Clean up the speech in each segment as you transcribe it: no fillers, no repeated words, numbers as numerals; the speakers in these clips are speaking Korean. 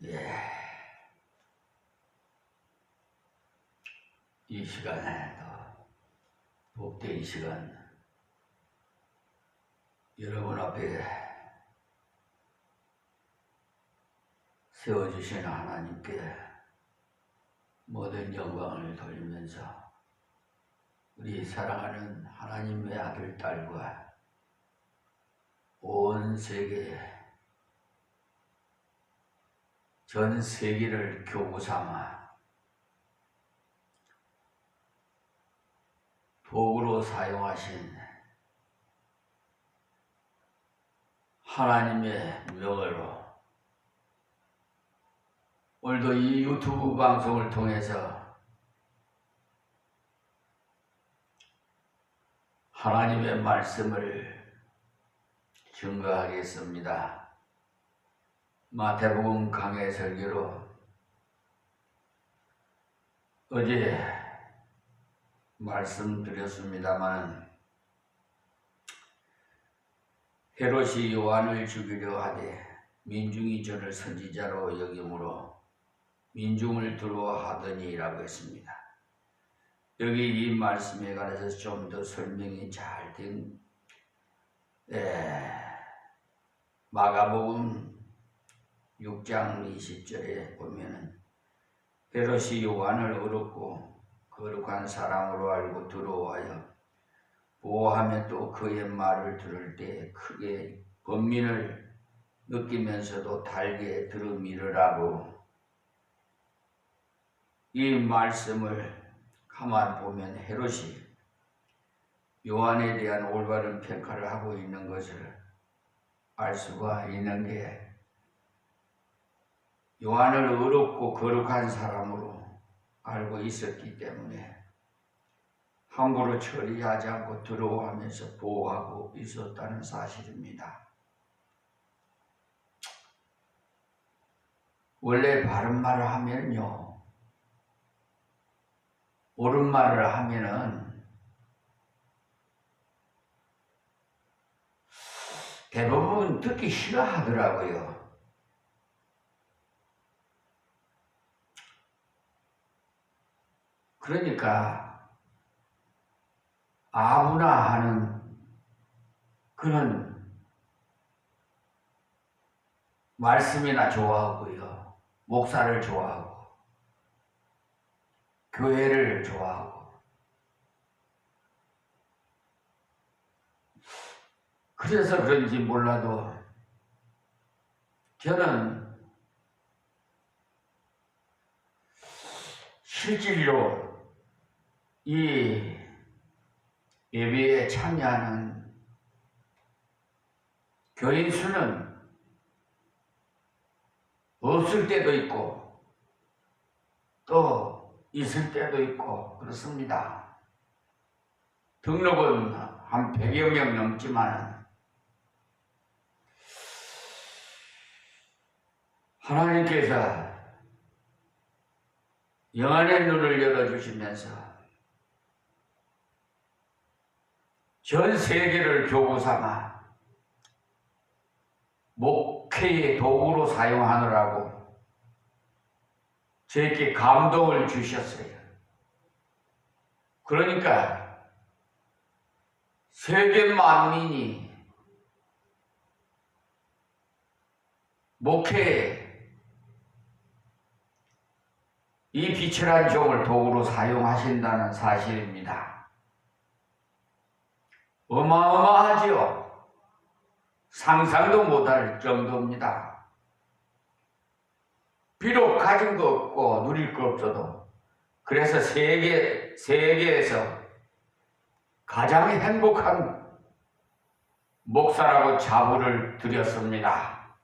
예, 이 시간에 복된 시간 여러분 앞에 세워주신 하나님께 모든 영광을 돌리면서 우리 사랑하는 하나님의 아들, 딸과 온 세계, 전 세계를 교구 삼아 도구로 사용하신 하나님의 명으로 오늘도 이 유튜브 방송을 통해서 하나님의 말씀을 증거하겠습니다. 마태복음 강해 설교로 어제 말씀드렸습니다만 헤롯이 요한을 죽이려 하되 민중이 저를 선지자로 여김으로 민중을 두려워하더니라고 했습니다. 여기 이 말씀에 관해서 좀 더 설명이 잘 된 마가복음 6장 20절에 보면은 헤롯이 요한을 어렵고 거룩한 사람으로 알고 두려워하여 보호하며 또 그의 말을 들을 때 크게 번민을 느끼면서도 달게 들으미르라고 이 말씀을 가만 보면 헤롯이 요한에 대한 올바른 평가를 하고 있는 것을 알 수가 있는 게 요한을 어렵고 거룩한 사람으로 알고 있었기 때문에 함부로 처리하지 않고 두려워하면서 보호하고 있었다는 사실입니다. 원래 바른 말을 하면요, 옳은 말을 하면은 대부분 듣기 싫어하더라고요. 그러니까 아무나 하는 그런 말씀이나 좋아하고요, 목사를 좋아하고 교회를 좋아하고, 그래서 그런지 몰라도 저는 실질로 이 예배에 참여하는 교인 수는 없을 때도 있고 또 있을 때도 있고 그렇습니다. 등록은 한 100여 명 넘지만 하나님께서 영안의 눈을 열어주시면서 전 세계를 교구 삼아 목회의 도구로 사용하느라고 저에게 감동을 주셨어요. 그러니까 세계 만민이 목회에 이 비천한 종을 도구로 사용하신다는 사실입니다. 어마어마하지요. 상상도 못할 정도입니다. 비록 가진 거 없고 누릴 거 없어도 그래서 세계에서 가장 행복한 목사라고 자부를 드렸습니다.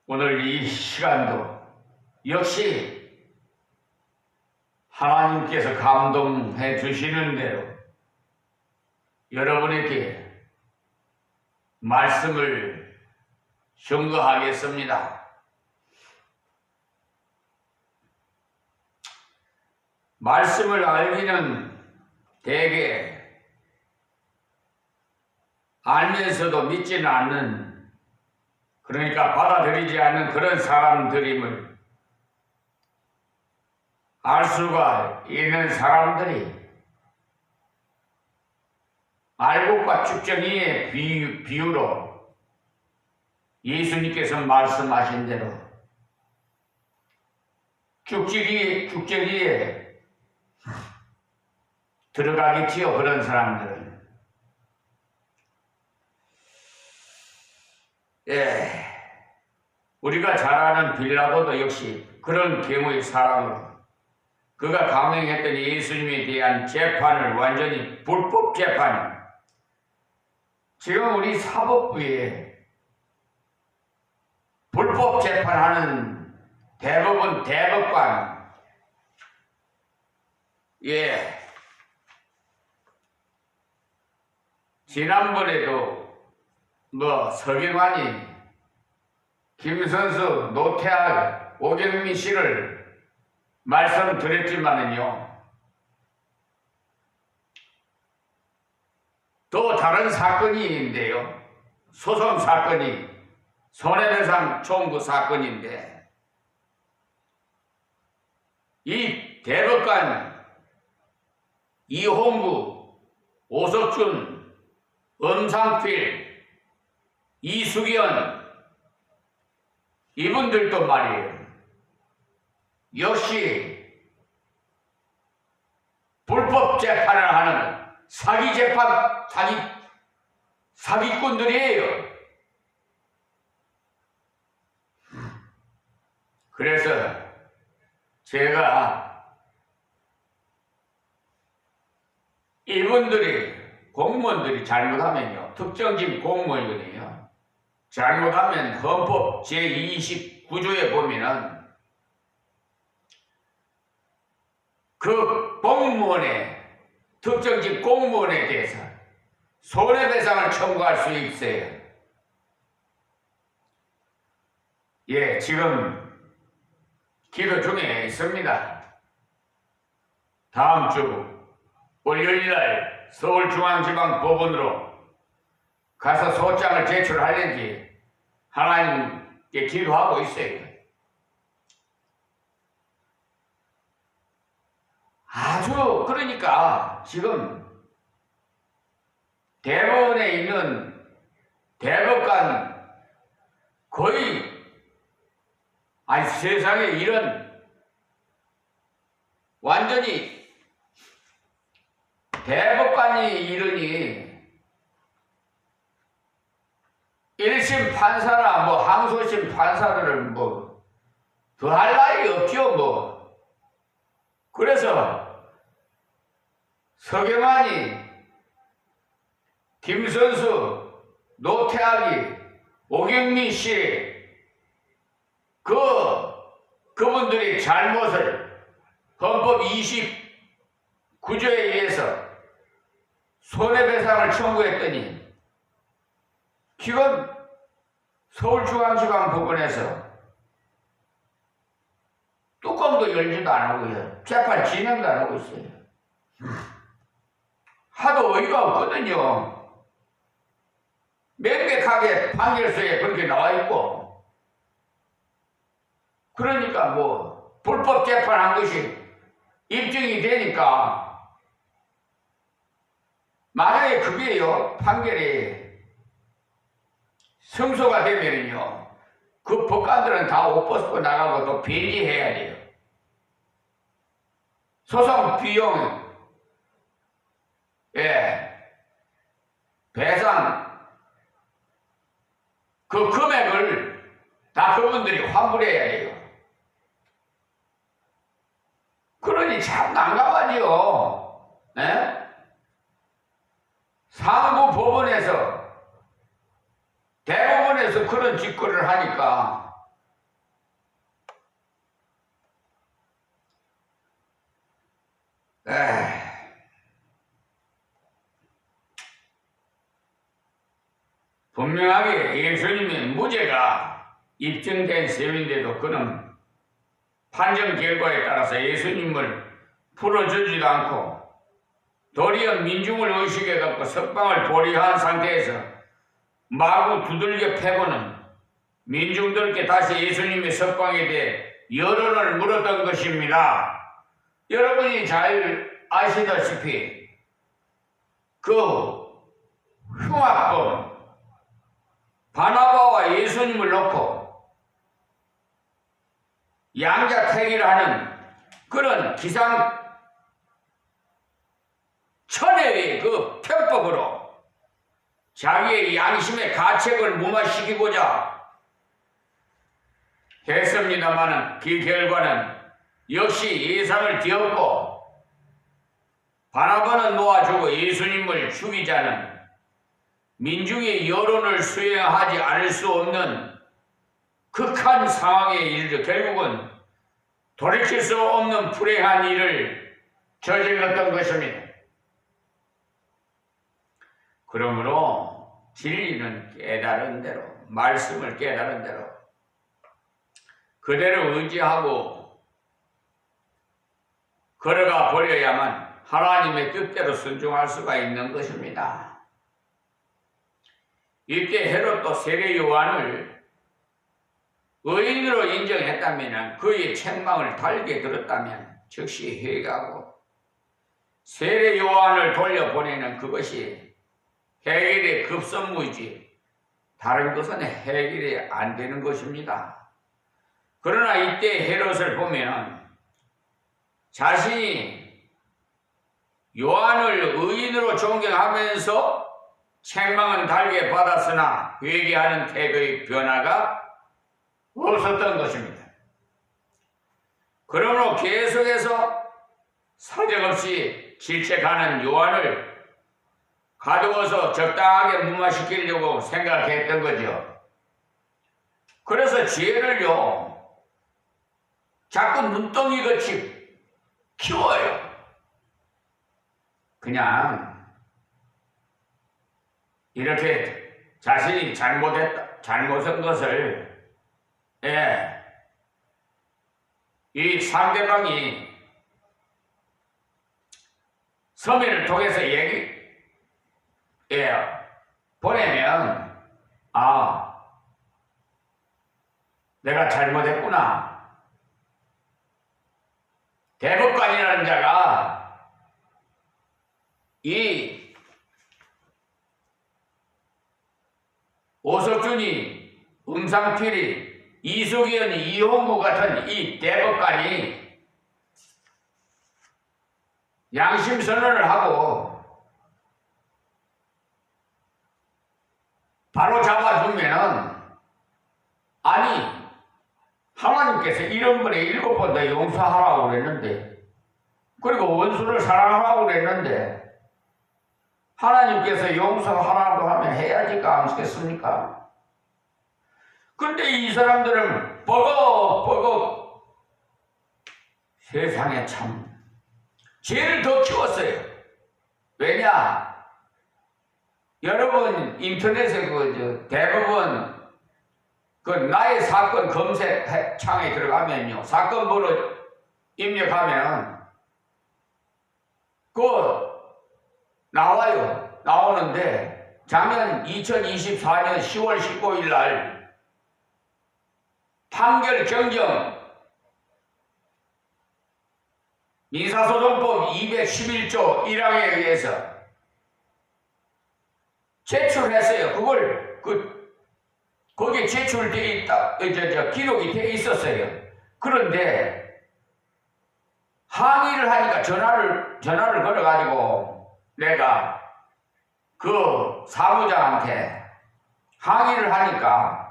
오늘 이 시간도 역시 하나님께서 감동해 주시는 대로 여러분에게 말씀을 증거하겠습니다. 말씀을 알기는 대개 알면서도 믿지는 않는 그러니까 받아들이지 않는 그런 사람들임을 알 수가 있는 사람들이 알곡과 축정이의 비유로 예수님께서 말씀하신 대로 축제기에 들어가겠지요. 그런 사람들은. 예, 우리가 잘 아는 빌라도도 역시 그런 경우의 사람으로 그가 감행했던 예수님에 대한 재판을 완전히 불법 재판, 지금 우리 사법부에 불법 재판하는 대법원 대법관, 예, 지난번에도 서경환이 김선수, 노태학, 오경민 씨를 말씀드렸지만은요, 또 다른 사건이 있는데요. 소송 사건이 손해배상 청구 사건인데, 이 대법관 이홍구, 오석준, 엄상필, 이수견 이분들도 말이에요. 역시 불법 재판을 하는 사기꾼들이에요. 그래서 제가 이분들이 공무원들이 잘못하면요, 특정직 공무원이거든요. 잘못하면 헌법 제29조에 보면은 그 공무원의 특정직 공무원에 대해서 손해배상을 청구할 수 있어요. 예, 지금 기도 중에 있습니다. 다음 주 월요일날 서울중앙지방법원으로 가서 소장을 제출하려는지 하나님께 기도하고 있어요. 아주 그러니까 지금 대법원에 있는 대법관 거의 세상에 이런 완전히 대법관이 이러니 1심 판사나 항소심 판사들은 더 할 나위 없죠. 그래서 서경환이, 김선수, 노태학이, 오경민 씨 그분들의 잘못을 헌법 29조에 의해서 손해배상을 청구했더니 지금 서울중앙지방법원에서 뚜껑도 열지도 안 하고요. 재판 진행도 안 하고 있어요. 하도 어이가 없거든요. 명백하게 판결서에 그렇게 나와 있고, 그러니까 불법 재판한 것이 입증이 되니까, 만약에 그게요, 판결이 승소가 되면은요, 그 법관들은 다 옷 벗고 나가고 또 배제해야 돼요. 소송 비용, 배상, 그 금액을 다 그분들이 환불해야 돼요. 그러니 참 난감하지요. 상부 법원에서, 대법원에서 그런 직거를 하니까 분명하게 예수님의 무죄가 입증된 셈인데도 그는 판정 결과에 따라서 예수님을 풀어주지도 않고 도리어 민중을 의식해갖고 석방을 보류한 상태에서 마구 두들겨 패고는 민중들께 다시 예수님의 석방에 대해 여론을 물었던 것입니다. 여러분이 잘 아시다시피 그 흉악범 바나바와 예수님을 놓고 양자택일을 하는 그런 기상천외의 그 편법으로 자기의 양심의 가책을 무마시키고자 했습니다마는 그 결과는 역시 예상을 뒤엎고 바나바는 놓아주고 예수님을 죽이자는 민중의 여론을 수행하지 않을 수 없는 극한 상황에 이르러 결국은 돌이킬 수 없는 불행한 일을 저질렀던 것입니다. 그러므로 진리는 깨달은 대로, 말씀을 깨달은 대로 그대로 의지하고 걸어가 버려야만 하나님의 뜻대로 순종할 수가 있는 것입니다. 이때 헤롯도 세례 요한을 의인으로 인정했다면, 그의 책망을 달게 들었다면 즉시 회개하고 세례 요한을 돌려보내는 그것이 해결의 급선무이지 다른 것은 해결이 안 되는 것입니다. 그러나 이때 헤롯을 보면 자신이 요한을 의인으로 존경하면서 책망은 달게 받았으나 회개하는 태도의 변화가 없었던 것입니다. 그러므로 계속해서 사정없이 질책하는 요한을 가두어서 적당하게 무마시키려고 생각했던 거죠. 그래서 죄를요 자꾸 눈덩이같이 키워요. 그냥 이렇게 자신이 잘못한 것을 이 상대방이 서면을 통해서 보내면 내가 잘못했구나. 대법관이라는 자가 이 오석준이, 음상필이, 이석연이, 이홍구 같은 이 대법관이 양심선언을 하고 바로 잡아주면은, 아니 하나님께서 1년분에 7번 더 용서하라고 그랬는데, 그리고 원수를 사랑하라고 그랬는데 하나님께서 용서하라고 하면 해야지가 않겠습니까? 그런데 이 사람들은 버벅버벅 세상에 참 죄를 더 키웠어요. 왜냐? 여러분 인터넷에 대부분 나의 사건 검색 창에 들어가면요, 사건 번호 입력하면 나와요. 나오는데 작년 2024년 10월 15일 날 판결 경정 민사소송법 211조 1항에 의해서 제출했어요. 그걸 거기에 제출되어 있다, 기록이 되어 있었어요. 그런데 항의를 하니까 전화를 걸어가지고 내가 그 사무장한테 항의를 하니까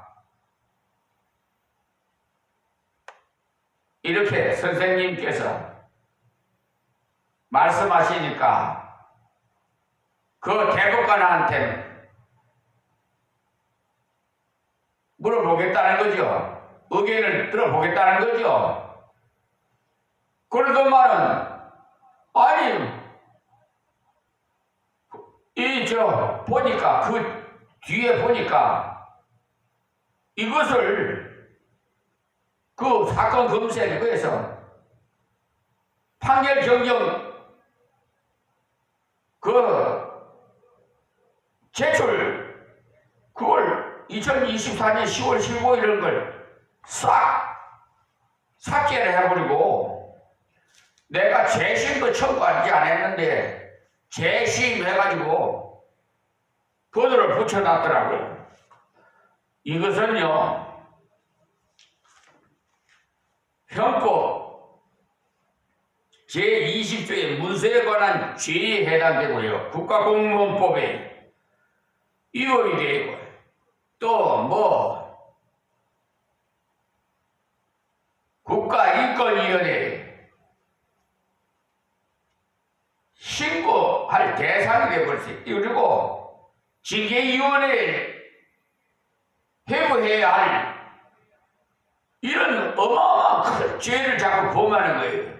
이렇게 선생님께서 말씀하시니까 그 대법관한테 물어보겠다는 거죠. 의견을 들어보겠다는 거죠. 그러더만은 아니 보니까 그 뒤에 보니까 이것을 그 사건 검색에서 판결 경정 제출 그걸 2024년 10월 15일인 걸 싹 삭제를 해버리고 내가 재심도 청구하지 않았는데 재심해가지고 번호를 붙여놨더라고요. 이것은요 형법 제20조의 문서에 관한 죄에 해당되고요. 국가공무원법에 위법이 되고 또 뭐 국가인권위원회에 신고할 대상이 되어버렸어요. 그리고 징계위원회에 회부해야 할 이런 어마어마한 큰 죄를 자꾸 범하는 거예요.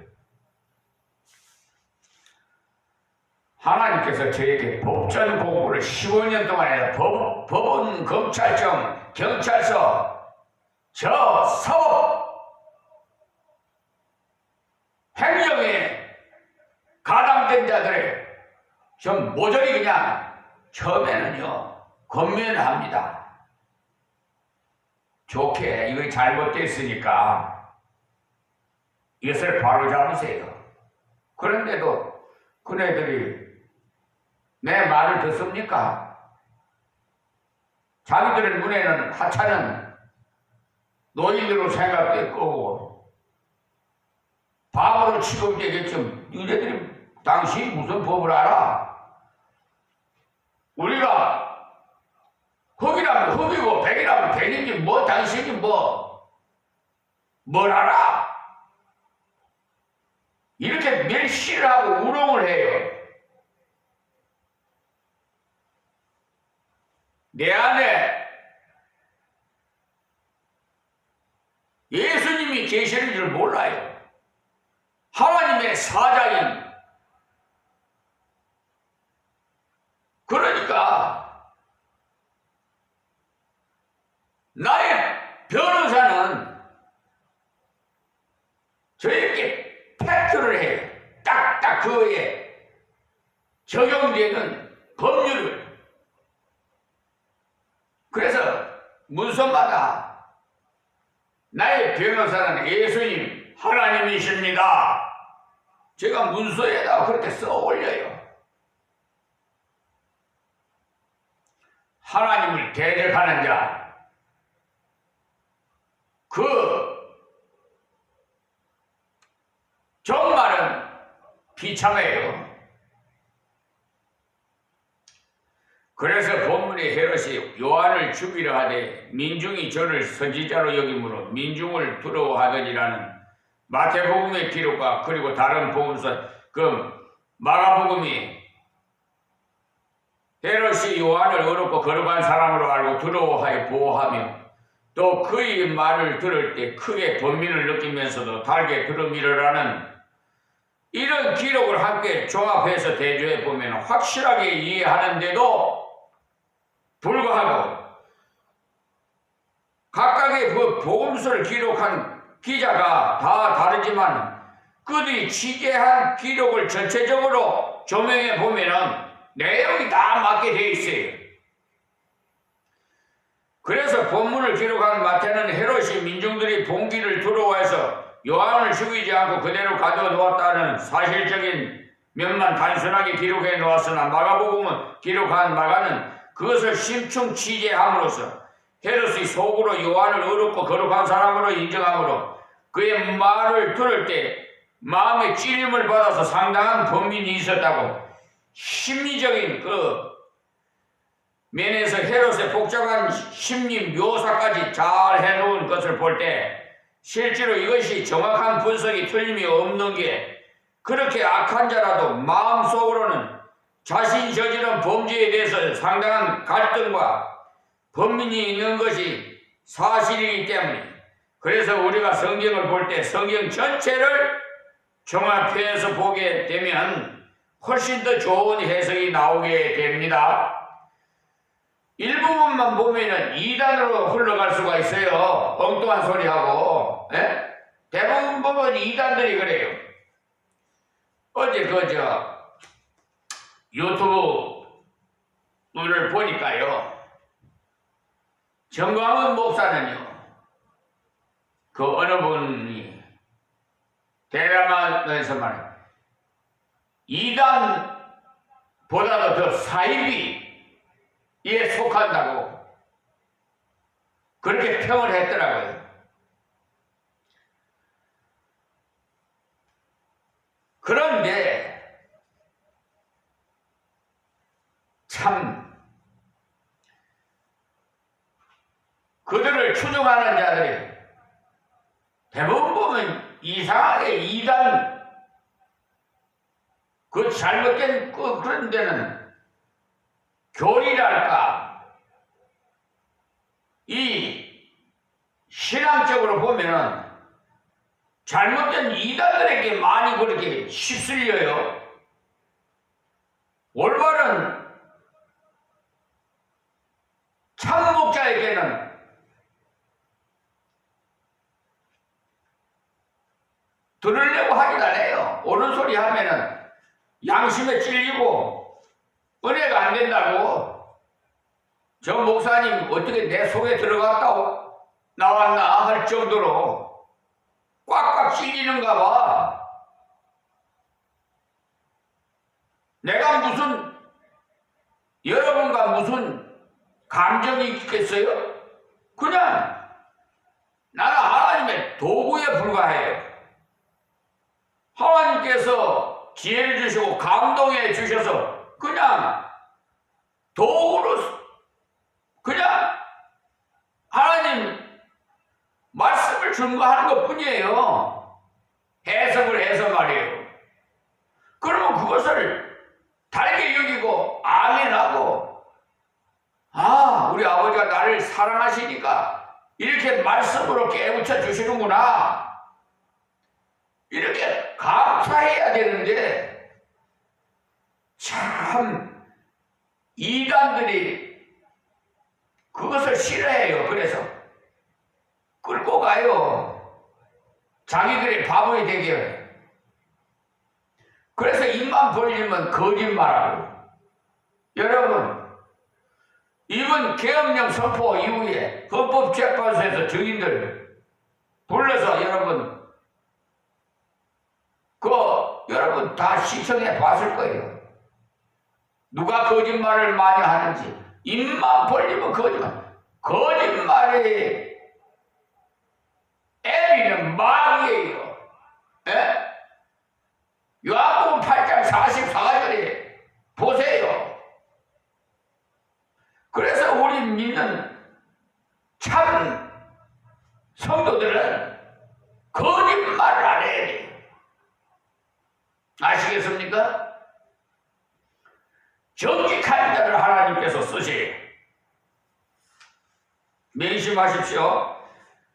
하나님께서 저에게 법전 공부를 15년 동안 해서 법원, 검찰청, 경찰서, 저 사법, 행정에 가담된 자들을 좀 모조리 그냥 처음에는요 권면합니다. 좋게 이거 잘못됐으니까 이것을 바로잡으세요. 그런데도 그네들이 내 말을 듣습니까? 자기들의 눈에는 하찮은 노인으로 생각될 거고 바보로 취급되겠죠. 너희들이 당신 무슨 법을 알아? 우리가 흑이라면 흑이고 백이라면 백인지 뭐 당신이 뭘 알아? 이렇게 멸시를 하고 우롱을 해요. 내 안에 예수님이 계시는 줄 몰라요. 하나님의 사자인 그러니까 나의 변호사는 저에게 팩트를 해요. 딱딱 그에 적용되는 법률을. 그래서 문서마다 나의 변호사는 예수님 하나님이십니다. 제가 문서에다 그렇게 써 올려요. 하나님을 대적하는 자, 그 정말은 비참해요. 그래서 본문의 헤롯이 요한을 죽이려 하되 민중이 저를 선지자로 여김으로 민중을 두려워하더니라는 마태복음의 기록과 그리고 다른 복음서 그 마가복음이 헤롯이 요한을 어렵고 거룩한 사람으로 알고 두려워하여 보호하며 또 그의 말을 들을 때 크게 번민을 느끼면서도 달게 들음이러라는 이런 기록을 함께 종합해서 대조해 보면 확실하게 이해하는데도 불구하고 각각의 그 복음서를 기록한 기자가 다 다르지만 그들이 취재한 기록을 전체적으로 조명해 보면은 내용이 다 맞게 되어 있어요. 그래서 본문을 기록한 마태는 헤롯이 민중들이 봉기를 두려워해서 요한을 죽이지 않고 그대로 가둬놓았다는 사실적인 면만 단순하게 기록해 놓았으나 마가복음은 기록한 마가는 그것을 심층 취재함으로써 헤롯이 속으로 요한을 어렵고 거룩한 사람으로 인정함으로 그의 말을 들을 때 마음의 찔림을 받아서 상당한 번민이 있었다고 심리적인 그 면에서 헤롯의 복잡한 심리 묘사까지 잘 해놓은 것을 볼 때 실제로 이것이 정확한 분석이 틀림이 없는 게 그렇게 악한 자라도 마음속으로는 자신이 저지른 범죄에 대해서 상당한 갈등과 번민이 있는 것이 사실이기 때문에 그래서 우리가 성경을 볼 때 성경 전체를 종합해서 보게 되면 훨씬 더 좋은 해석이 나오게 됩니다. 일부분만 보면은 이단으로 흘러갈 수가 있어요. 엉뚱한 소리하고. 예? 대부분 보면 이단들이 그래요. 어제 유튜브를 보니까요. 정광훈 목사는요, 그 어느 분이 대담하면서 말해, 이단보다도 더 사이비에 속한다고 그렇게 평을 했더라고요. 그런데 참 그들을 추종하는 자들이 대부분 보면 이상하게 이단 그 잘못된 그런 데는 교리랄까 이 신앙적으로 보면은 잘못된 이단들에게 많이 그렇게 휩쓸려요. 올바른 참 목자에게는 들으려고 하진 않아요. 옳은 소리 하면은 양심에 찔리고 은혜가 안 된다고. 저 목사님 어떻게 내 속에 들어갔다 나왔나 할 정도로 꽉꽉 찔리는가 봐. 내가 무슨 여러분과 무슨 감정이 있겠어요? 그냥 나는 하나님의 도구에 불과해요. 하나님께서 지혜를 주시고 감동해 주셔서 그냥 도구로 그냥 하나님 말씀을 증거하는 것 뿐이에요. 해석을 해서 말이에요. 그러면 그것을 달게 여기고 아멘하고, 아, 우리 아버지가 나를 사랑하시니까 이렇게 말씀으로 깨우쳐 주시는구나, 이렇게 감사해야 되는데, 참 이단들이 그것을 싫어해요. 그래서 끌고 가요. 자기들의 바보이 되게. 그래서 입만 벌리면 거짓말하고. 여러분, 이번 계엄령 선포 이후에 헌법재판소에서 증인들 불러서 여러분 다 시청해 봤을 거예요. 누가 거짓말을 많이 하는지. 입만 벌리면 거짓말. 거짓말의 애비는 마귀예요. 예? 요한복음 8장 44절에 보세요. 그래서 우리 믿는 참 성도들은 거짓말을 안 해야 돼요. 아시겠습니까? 정직한 자를 하나님께서 쓰세요. 명심하십시오.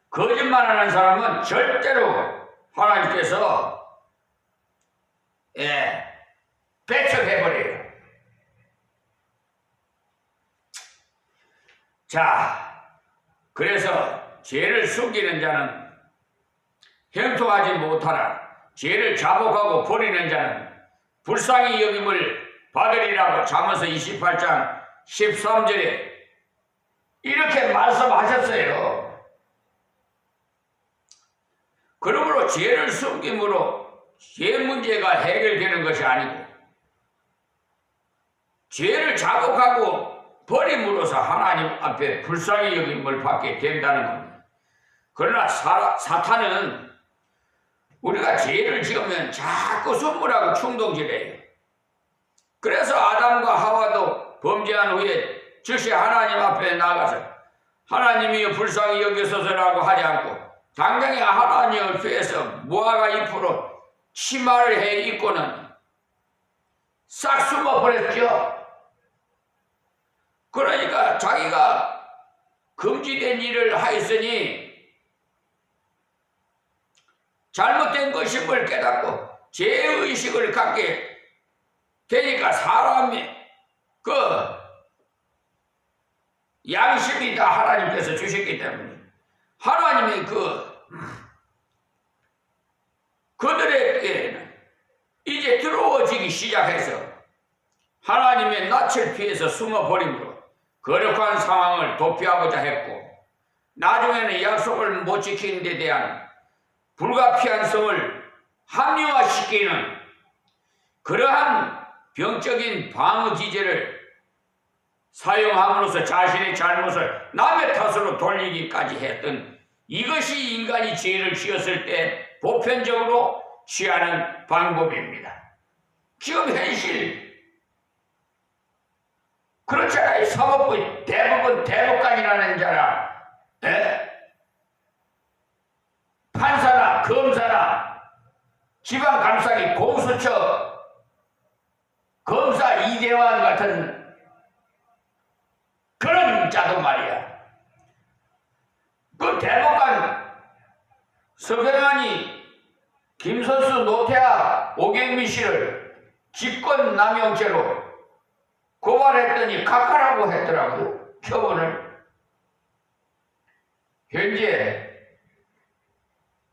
거짓말하는 사람은 절대로 하나님께서 배척해버려요. 자, 그래서 죄를 숨기는 자는 형통하지 못하라. 죄를 자복하고 버리는 자는 불쌍히 여김을 받으리라고 잠언서 28장 13절에 이렇게 말씀하셨어요. 그러므로 죄를 숨김으로 죄 문제가 해결되는 것이 아니고, 죄를 자복하고 버림으로써 하나님 앞에 불쌍히 여김을 받게 된다는 겁니다. 그러나 사탄은 우리가 죄를 지으면 자꾸 선물하고 충동질해요. 그래서 아담과 하와도 범죄한 후에 즉시 하나님 앞에 나가서 하나님이 불쌍히 여기소서라고 하지 않고 당장에 하나님을 피해서 무화과 잎으로 치마를 해 입고는 싹 숨어버렸죠. 그러니까 자기가 금지된 일을 하였으니 잘못된 것임을 깨닫고 죄의식을 갖게 되니까 사람이 그 양심이 다 하나님께서 주셨기 때문에 하나님이 그들에게는 이제 들어오지기 시작해서 하나님의 낯을 피해서 숨어버림으로 거룩한 상황을 도피하고자 했고, 나중에는 약속을 못 지키는 데 대한 불가피한성을 합리화시키는 그러한 병적인 방어 기제를 사용함으로써 자신의 잘못을 남의 탓으로 돌리기까지 했던 이것이 인간이 죄를 지었을 때 보편적으로 취하는 방법입니다. 지금 현실 그렇잖아요. 사법부 대법원 대법관이라는 자나 판사나 검사나 지방감사기 공수처 검사 이대환 같은 그런 자도 말이야. 그 대법관 서경환이 김선수, 노태하, 오경미 씨를 직권남용죄로 고발했더니 각하라고 했더라고요. 처분을. 현재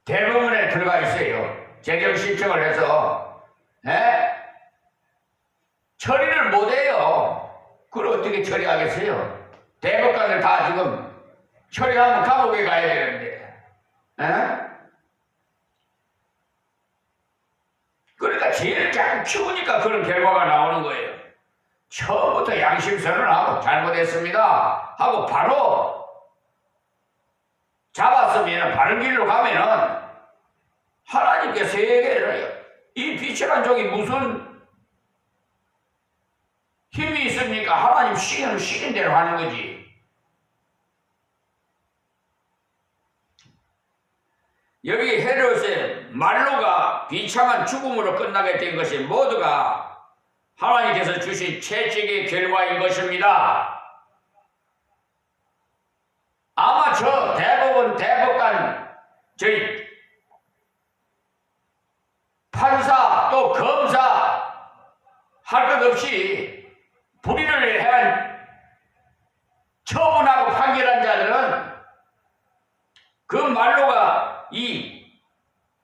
대법원에 들어가 있어요. 재경 신청을 해서 처리를 못해요. 그걸 어떻게 처리하겠어요? 대법관을 다 지금 처리하면 감옥에 가야 되는데 그러니까 죄를 자꾸 키우니까 그런 결과가 나오는 거예요. 처음부터 양심선언을 하고 잘못했습니다 하고 바로 잡았으면 바른 길로 가면은 하나님께서 얘기해요. 이 빛이란 종이 무슨 힘이 있습니까? 하나님 시키는 대로 하는 거지. 여기 헤롯의 말로가 비참한 죽음으로 끝나게 된 것이 모두가 하나님께서 주신 채찍의 결과인 것입니다. 아마 저 대법원 대법관 저희 판사 또 검사 할 것 없이 불의를 해한 처분하고 판결한 자들은 그 말로가 이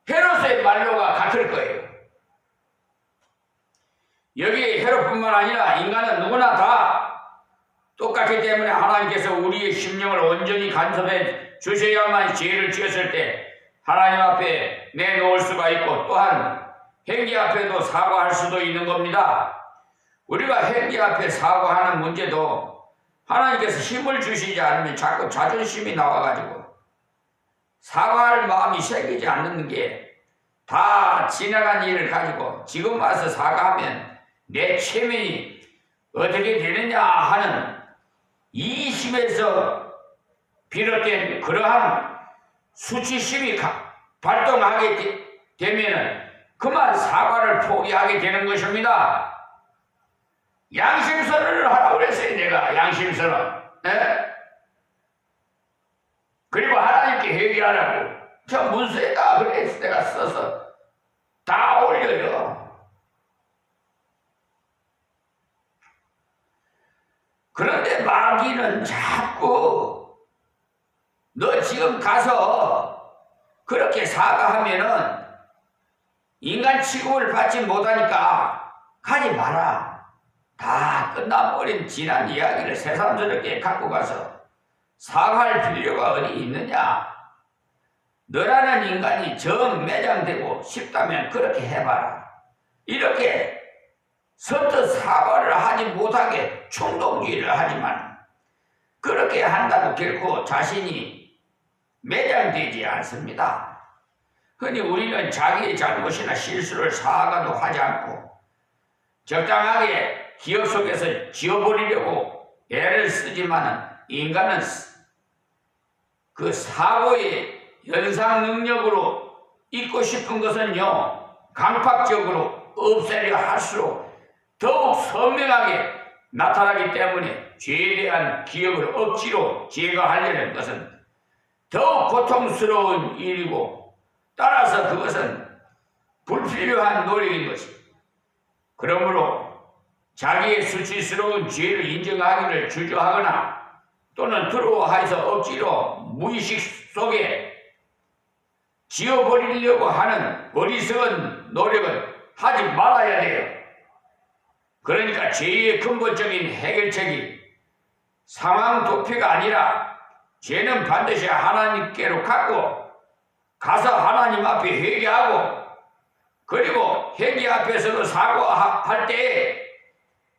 헤롯의 말로가 같을 거예요. 여기 헤롯뿐만 아니라 인간은 누구나 다 똑같기 때문에 하나님께서 우리의 심령을 온전히 간섭해 주셔야만 죄를 지었을 때 하나님 앞에 내놓을 수가 있고 또한 행위 앞에도 사과할 수도 있는 겁니다. 우리가 행위 앞에 사과하는 문제도 하나님께서 힘을 주시지 않으면 자꾸 자존심이 나와가지고 사과할 마음이 생기지 않는 게 다 지나간 일을 가지고 지금 와서 사과하면 내 체면이 어떻게 되느냐 하는 이심에서 비롯된 그러한 수치심이 발동하게 되면은 그만 사과를 포기하게 되는 것입니다. 양심선언을 하라고 그랬어요. 내가 양심선언. 그리고 하나님께 회개하라고 저 문서에다 그래서 내가 써서 다 올려요. 그런데 마귀는 자꾸 너 지금 가서 그렇게 사과하면은 인간 취급을 받지 못하니까 가지 마라. 다 끝나버린 지난 이야기를 새삼스럽게 갖고 가서 사과할 필요가 어디 있느냐. 너라는 인간이 정 매장되고 싶다면 그렇게 해봐라. 이렇게 선뜻 사과를 하지 못하게 충동질을 하지만 그렇게 한다고 결코 자신이 매장되지 않습니다. 흔히 우리는 자기의 잘못이나 실수를 사과도 하지 않고 적당하게 기억 속에서 지워버리려고 애를 쓰지만은 인간은 그 사고의 연상 능력으로 잊고 싶은 것은요 강팍적으로 없애려 할수록 더욱 선명하게 나타나기 때문에 죄에 대한 기억을 억지로 제거하려는 것은 더욱 고통스러운 일이고 따라서 그것은 불필요한 노력인 것입니다. 그러므로 자기의 수치스러운 죄를 인정하기를 주저하거나 또는 두려워해서 억지로 무의식 속에 지워버리려고 하는 어리석은 노력은 하지 말아야 돼요. 그러니까 죄의 근본적인 해결책이 상황 도피가 아니라 죄는 반드시 하나님께로 가서 하나님 앞에 회개하고, 그리고 회개 앞에서도 사과할 때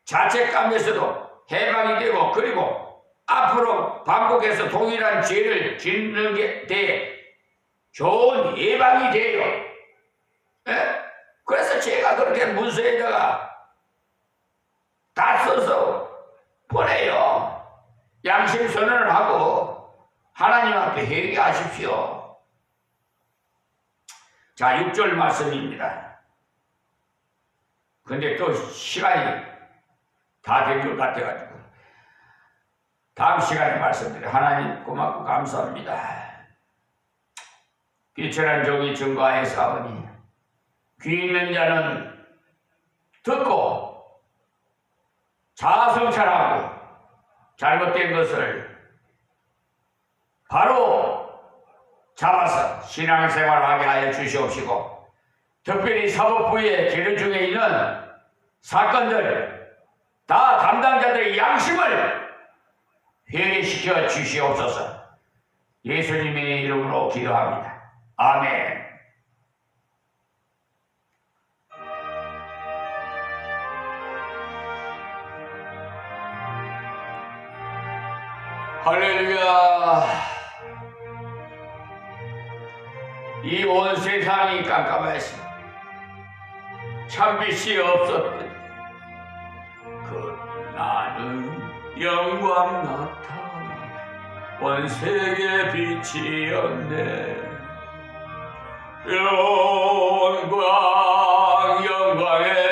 자책감에서도 해방이 되고, 그리고 앞으로 반복해서 동일한 죄를 짓는 게 좋은 예방이 돼요. 예? 그래서 제가 그렇게 문서에다가 다 써서 보내요. 양심 선언을 하고 하나님 앞에 회개하십시오. 자, 6절 말씀입니다. 근데 또 시간이 다 된 것 같아가지고 다음 시간에 말씀드려. 하나님 고맙고 감사합니다. 비천한 종이 증거하여 사오니 귀 있는 자는 듣고 자아성찰하고 잘못된 것을 바로 잡아서 신앙생활하게 하여 주시옵시고, 특별히 사법부의 계류 중에 있는 사건들 다 담당자들의 양심을 회개시켜 주시옵소서. 예수님의 이름으로 기도합니다. 아멘. 할렐루야. 이 온 세상이 깜깜하시, 참빛이 없었더니 그 나는 영광 나타나 온 세계 빛이었네. 영광 영광의